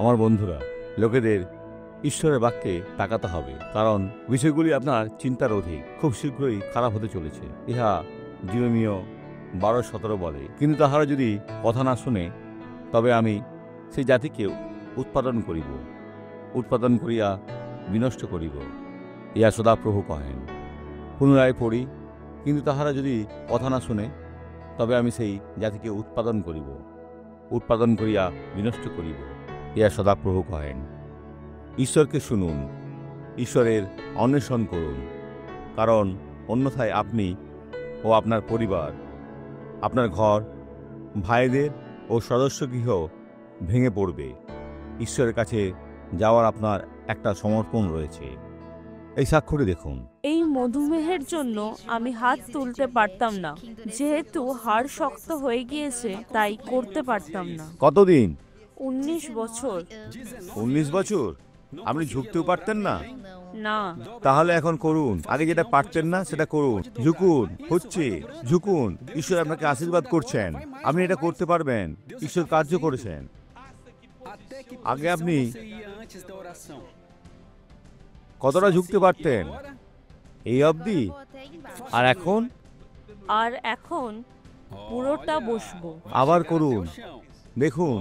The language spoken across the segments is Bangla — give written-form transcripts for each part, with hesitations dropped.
আমার বন্ধুরা, লোকেদের ঈশ্বরের বাক্যে তাকাতে হবে, কারণ বিষয়গুলি আপনার চিন্তার অধিক, খুব শীঘ্রই খারাপ হতে চলেছে। ইহা জিরোমীয় 12:17 বলে, কিন্তু তাহারা যদি কথা না শুনে, তবে আমি সেই জাতিকে উৎপাদন করিয়া বিনষ্ট করিব, ইহা সদাপ্রভু কহেন। পুনরায় পড়ি, কিন্তু তাহারা যদি কথা না শুনে, তবে আমি সেই জাতিকে উৎপাদন করিয়া বিনষ্ট করিব, ইহা সদাপ্রভু কহেন। ঈশ্বরকে শুনুন, ঈশ্বরের অন্বেষণ করুন, কারণ অন্যথায় আপনি ও আপনার পরিবার, আপনার ঘর, ভাইদের ও সদস্যগৃহ ভেঙে পড়বে। ঈশ্বরের কাছে যাওয়ার আপনার একটা সমর্পণ রয়েছে। এই স্বাক্ষরে দেখুন। এই মধুমেহের জন্য আমি হাত তুলতে পারতাম না, যেহেতু হাড় শক্ত হয়ে গিয়েছে, তাই করতে পারতাম না। কতদিন? 19 বছর। 19 বছর? আপনি ঝুঁকতেও পারতেন না? না। তাহলে এখন করুন। আগে যেটা পারতেন না সেটা করুন। ঝুঁকুন। ঈশ্বর আপনাকে আশীর্বাদ করছেন, আপনি এটা করতে পারবেন। ঈশ্বর কার্য করেছেন। আগে আপনি কতটা ঝুঁকতে পারতেন? এই অবধি। আর এখন পুরোটা বসবো। আবার করুন। দেখুন,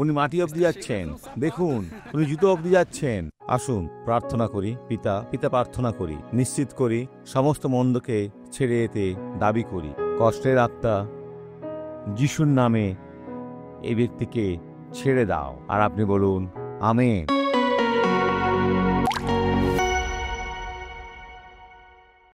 উনি মাটি অবধি যাচ্ছেন। দেখুন, উনি জুতো অবধি যাচ্ছেন। আসুন প্রার্থনা করি। পিতা প্রার্থনা করি, নিশ্চিত করি, সমস্ত মন্দকে ছেড়ে যেতে দাবি করি। কষ্টের আত্মা, যিশুর নামে এই ব্যক্তিকে ছেড়ে দাও। আর আপনি বলুন, আমেন।